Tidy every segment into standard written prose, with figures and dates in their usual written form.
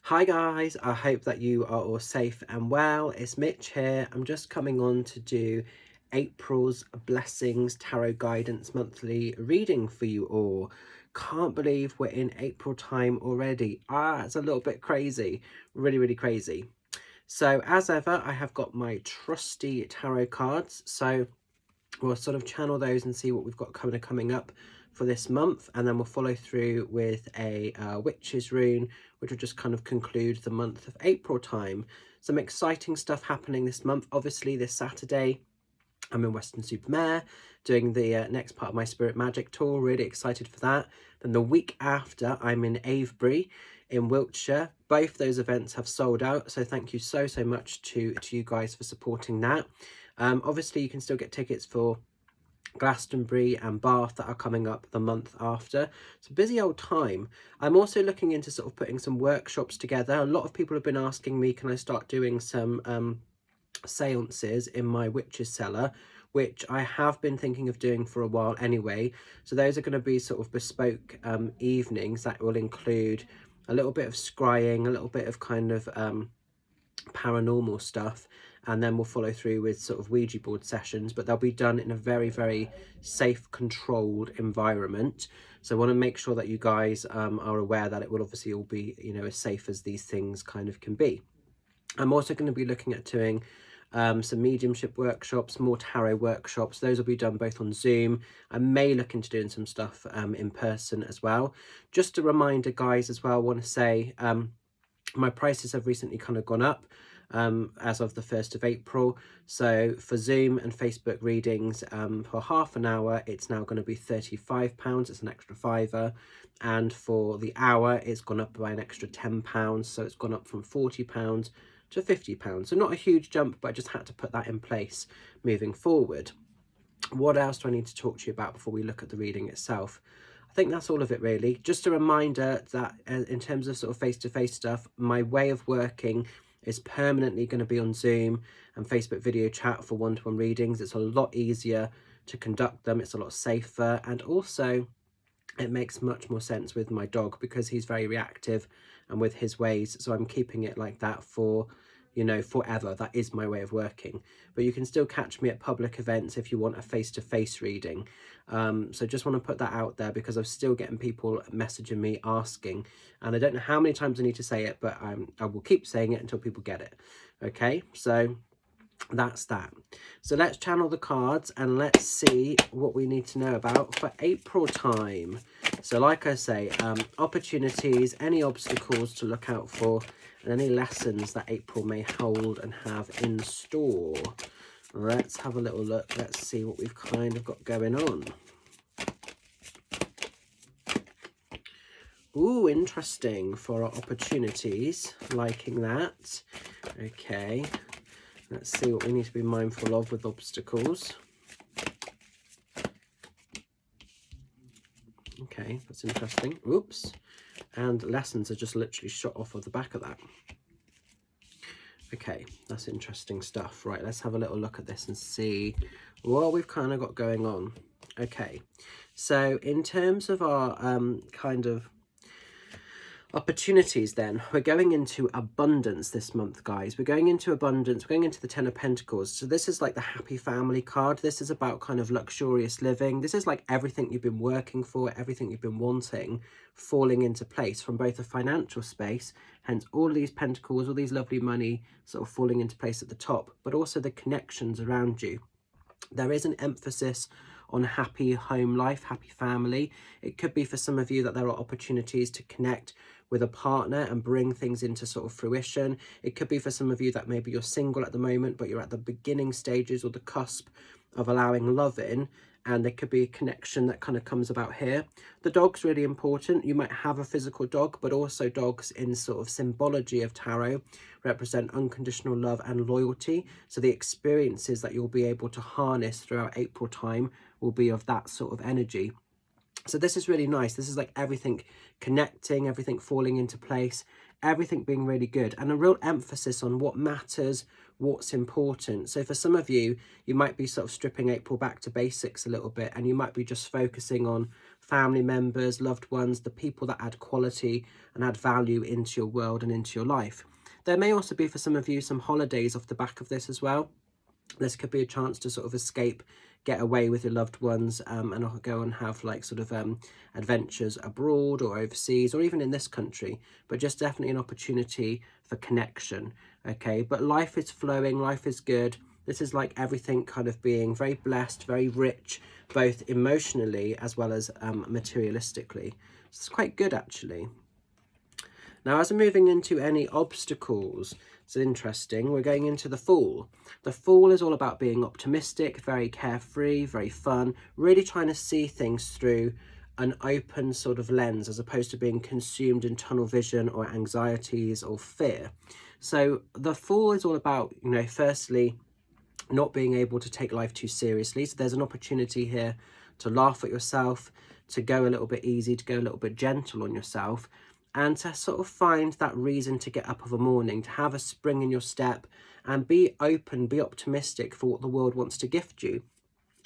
Hi guys, I hope that you are all safe and well. It's Mitch here. I'm just coming on to do April's Blessings Tarot Guidance monthly reading for you all. Can't believe we're in April time already. It's a little bit crazy. Really crazy. So as ever, I have got my trusty tarot cards. So we'll sort of channel those and see what we've got coming up for this month, and then we'll follow through with a witch's rune, which will just kind of conclude the month of April time. Some exciting stuff happening this month. Obviously this Saturday I'm in Weston-super-Mare doing the next part of my Spirit Magic tour. Really excited for that. Then the week after I'm in Avebury in Wiltshire. Both those events have sold out, so thank you so much to you guys for supporting that. Obviously you can still get tickets for Glastonbury and Bath that are coming up the month after. It's a busy old time. I'm also looking into sort of putting some workshops together. A lot of people have been asking me, can I start doing some seances in my witch's cellar, which I have been thinking of doing for a while anyway. So those are going to be sort of bespoke evenings that will include a little bit of scrying, a little bit of kind of paranormal stuff, and then we'll follow through with sort of Ouija board sessions, but they'll be done in a very safe, controlled environment. So I want to make sure that you guys are aware that it will obviously all be, you know, as safe as these things kind of can be. I'm also going to be looking at doing some mediumship workshops, more tarot workshops. Those will be done both on Zoom. I may look into doing some stuff in person as well. Just a reminder, guys, as well, I want to say my prices have recently kind of gone up as of the 1st of April. So for Zoom and Facebook readings for half an hour, it's now going to be £35. It's an extra £5. And for the hour, it's gone up by an extra £10. So it's gone up from £40 to £50. So not a huge jump, but I just had to put that in place moving forward. What else do I need to talk to you about before we look at the reading itself? I think that's all of it really. Just a reminder that in terms of sort of face-to-face stuff, my way of working is permanently going to be on Zoom and Facebook video chat for one-to-one readings. It's a lot easier to conduct them. It's a lot safer, and also it makes much more sense with my dog because he's very reactive and with his ways. So I'm keeping it like that for, you know, forever. That is my way of working. But you can still catch me at public events if you want a face-to-face reading. So just want to put that out there because I'm still getting people messaging me asking, and I don't know how many times I need to say it, but I will keep saying it until people get it. Okay, so that's that. So let's channel the cards and let's see what we need to know about for April time. So like I say, opportunities, any obstacles to look out for, and any lessons that April may hold and have in store. Let's have a little look. Let's see what we've kind of got going on. Ooh, interesting for our opportunities. Liking that. Okay. Let's see what we need to be mindful of with obstacles. Okay, that's interesting. Oops. And lessons are just literally shot off of the back of that. Okay, that's interesting stuff. Right, let's have a little look at this and see what we've kind of got going on. Okay, so in terms of our kind of opportunities, then we're going into abundance this month, guys. We're going into abundance. We're going into the Ten of Pentacles. So this is like the happy family card. This is about kind of luxurious living. This is like everything you've been working for, everything you've been wanting falling into place from both a financial space, hence all of these pentacles, all these lovely money sort of falling into place at the top, but also the connections around you. There is an emphasis on happy home life, happy family. It could be for some of you that there are opportunities to connect with a partner and bring things into sort of fruition. It could be for some of you that maybe you're single at the moment, but you're at the beginning stages or the cusp of allowing love in, and there could be a connection that kind of comes about here. The dog's really important. You might have a physical dog, but also dogs in sort of symbology of tarot represent unconditional love and loyalty. So the experiences that you'll be able to harness throughout April time will be of that sort of energy. So this is really nice. This is like everything connecting, everything falling into place, everything being really good, and a real emphasis on what matters, what's important. So for some of you, you might be sort of stripping April back to basics a little bit, and you might be just focusing on family members, loved ones, the people that add quality and add value into your world and into your life. There may also be for some of you some holidays off the back of this as well. This could be a chance to sort of escape, get away with your loved ones, and go and have like sort of adventures abroad or overseas or even in this country, but just definitely an opportunity for connection. Okay, but life is flowing, life is good. This is like everything kind of being very blessed, very rich, both emotionally as well as materialistically. So it's quite good actually. Now, as I'm moving into any obstacles, it's interesting, we're going into the Fool. The Fool is all about being optimistic, very carefree, very fun, really trying to see things through an open sort of lens as opposed to being consumed in tunnel vision or anxieties or fear. So the Fool is all about, you know, firstly, not being able to take life too seriously. So there's an opportunity here to laugh at yourself, to go a little bit easy, to go a little bit gentle on yourself, and to sort of find that reason to get up of a morning, to have a spring in your step and be open, be optimistic for what the world wants to gift you.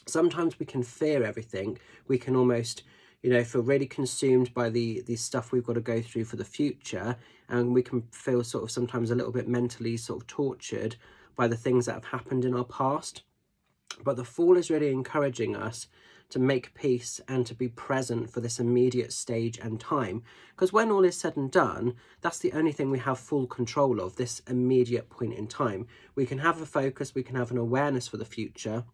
Sometimes we can fear everything. We can almost, you know, feel really consumed by the stuff we've got to go through for the future, and we can feel sort of sometimes a little bit mentally sort of tortured by the things that have happened in our past. But the Fool is really encouraging us to make peace and to be present for this immediate stage and time. Because when all is said and done, that's the only thing we have full control of, this immediate point in time. We can have a focus, we can have an awareness for the future,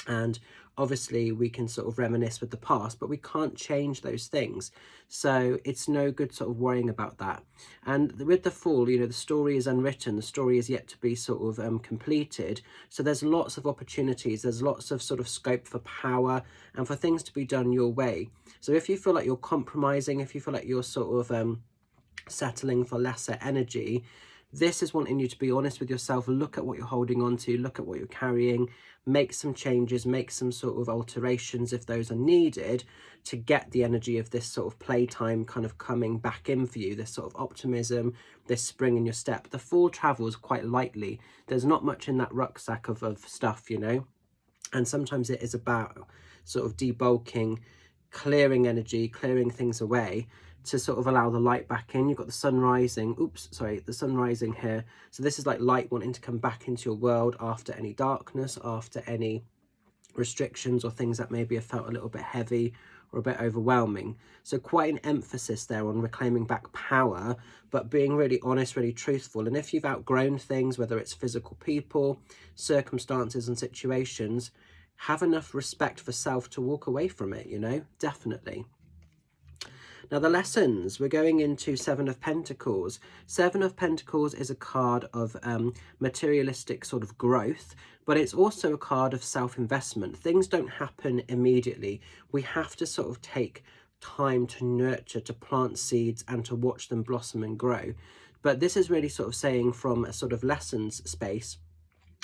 and obviously we can sort of reminisce with the past, but we can't change those things. So it's no good sort of worrying about that. And with the Fool, you know, the story is unwritten, the story is yet to be sort of completed. So there's lots of opportunities, there's lots of sort of scope for power and for things to be done your way. So if you feel like you're compromising, if you feel like you're sort of settling for lesser energy, this is wanting you to be honest with yourself, look at what you're holding on to, look at what you're carrying, make some changes, make some sort of alterations if those are needed to get the energy of this sort of playtime kind of coming back in for you, this sort of optimism, this spring in your step. The Fool travels quite lightly. There's not much in that rucksack of stuff, you know, and sometimes it is about sort of debulking, clearing energy, clearing things away to sort of allow the light back in. You've got the sun rising, the sun rising here. So this is like light wanting to come back into your world after any darkness, after any restrictions or things that maybe have felt a little bit heavy or a bit overwhelming. So quite an emphasis there on reclaiming back power, but being really honest, really truthful. And if you've outgrown things, whether it's physical people, circumstances and situations, have enough respect for self to walk away from it, you know, definitely. Now the lessons, we're going into Seven of Pentacles. Seven of Pentacles is a card of materialistic sort of growth, but it's also a card of self-investment. Things don't happen immediately. We have to sort of take time to nurture, to plant seeds and to watch them blossom and grow. But this is really sort of saying from a sort of lessons space,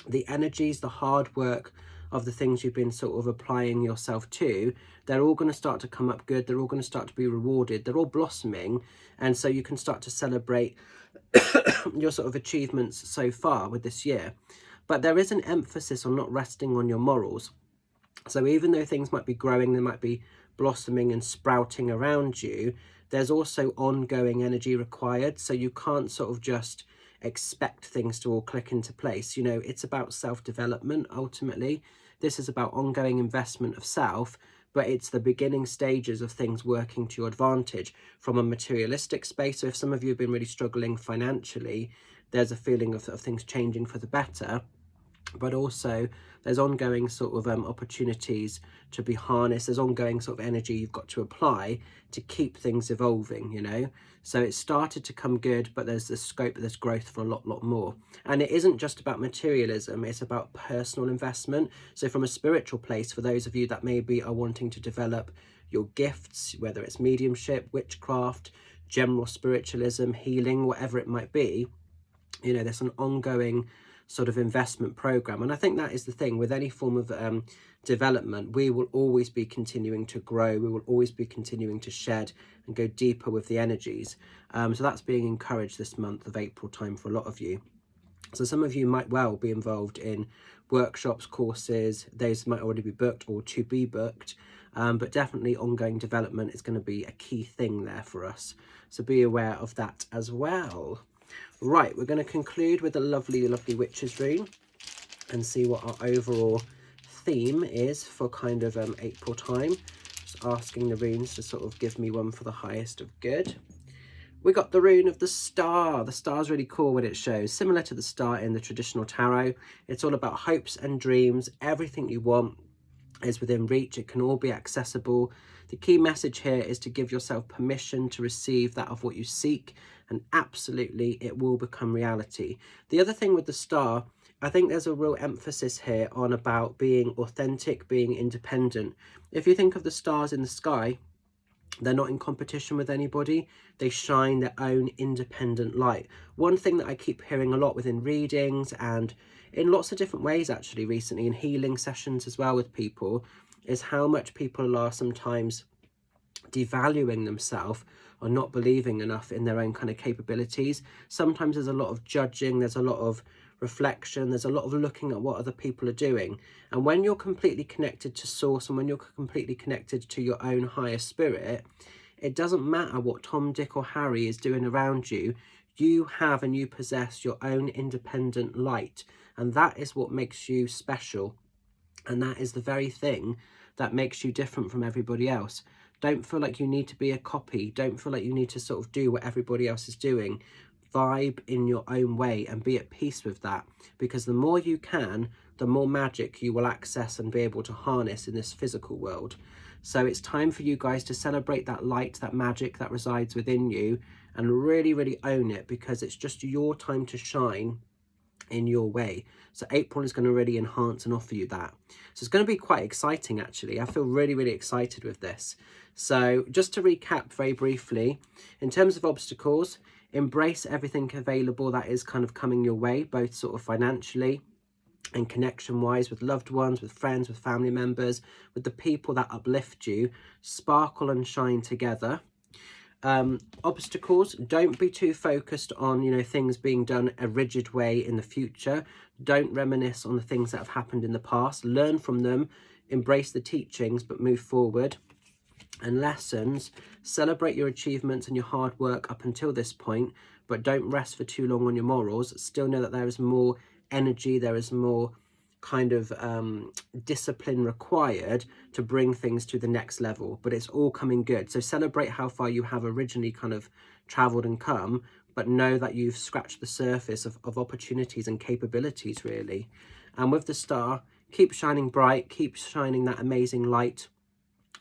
the energies, the hard work of the things you've been sort of applying yourself to, they're all going to start to come up good. They're all going to start to be rewarded. They're all blossoming. And so you can start to celebrate your sort of achievements so far with this year. But there is an emphasis on not resting on your morals. So even though things might be growing, they might be blossoming and sprouting around you, there's also ongoing energy required. So you can't sort of just expect things to all click into place. You know, it's about self-development ultimately. This is about ongoing investment of self, but it's the beginning stages of things working to your advantage from a materialistic space. So if some of you have been really struggling financially, there's a feeling of things changing for the better. But also there's ongoing sort of opportunities to be harnessed. There's ongoing sort of energy you've got to apply to keep things evolving, you know. So it started to come good, but there's the scope, there's growth for a lot more. And it isn't just about materialism, it's about personal investment. So from a spiritual place, for those of you that maybe are wanting to develop your gifts, whether it's mediumship, witchcraft, general spiritualism, healing, whatever it might be, you know, there's an ongoing sort of investment program. And I think that is the thing with any form of development. We will always be continuing to grow. We will always be continuing to shed and go deeper with the energies. So that's being encouraged this month of April time for a lot of you. So some of you might well be involved in workshops, courses. Those might already be booked or to be booked. But definitely ongoing development is going to be a key thing there for us. So be aware of that as well. Right, we're going to conclude with a lovely, lovely witch's rune and see what our overall theme is for kind of April time. Just asking the runes to sort of give me one for the highest of good. We got the rune of the star. The star's really cool when it shows. Similar to the star in the traditional tarot. It's all about hopes and dreams. Everything you want is within reach. It can all be accessible. The key message here is to give yourself permission to receive that of what you seek, and absolutely it will become reality. The other thing with the star, I think there's a real emphasis here on about being authentic, being independent. If you think of the stars in the sky, they're not in competition with anybody. They shine their own independent light. One thing that I keep hearing a lot within readings and in lots of different ways actually recently, in healing sessions as well with people, is how much people are sometimes devaluing themselves or not believing enough in their own kind of capabilities. Sometimes there's a lot of judging, there's a lot of reflection, there's a lot of looking at what other people are doing. And when you're completely connected to source and when you're completely connected to your own higher spirit, it doesn't matter what Tom, Dick or Harry is doing around you. You have and you possess your own independent light, and that is what makes you special, and that is the very thing that makes you different from everybody else. Don't feel like you need to be a copy. Don't feel like you need to sort of do what everybody else is doing. Vibe in your own way and be at peace with that, because the more you can, the more magic you will access and be able to harness in this physical world. So it's time for you guys to celebrate that light, that magic that resides within you, and really, really own it, because it's just your time to shine in your way. So April is going to really enhance and offer you that. So it's going to be quite exciting actually. I feel really, really excited with this. So just to recap very briefly, in terms of obstacles, embrace everything available that is kind of coming your way, both sort of financially and connection wise, with loved ones, with friends, with family members, with the people that uplift you. Sparkle and shine together. Obstacles, don't be too focused on, you know, things being done a rigid way in the future. Don't reminisce on the things that have happened in the past. Learn from them, embrace the teachings, but move forward. And lessons, celebrate your achievements and your hard work up until this point, but don't rest for too long on your morals. Still know that there is more energy, there is more kind of discipline required to bring things to the next level, but it's all coming good. So celebrate how far you have originally kind of traveled and come, but know that you've scratched the surface of opportunities and capabilities really. And with the star, keep shining bright, keep shining that amazing light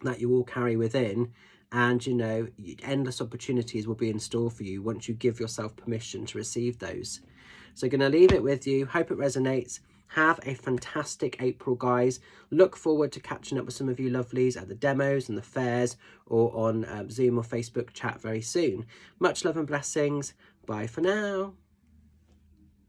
that you all carry within, and you know, endless opportunities will be in store for you once you give yourself permission to receive those. So going to leave it with you. Hope it resonates. Have a fantastic April, guys. Look forward to catching up with some of you lovelies at the demos and the fairs, or on Zoom or Facebook chat very soon. Much love and blessings. Bye for now.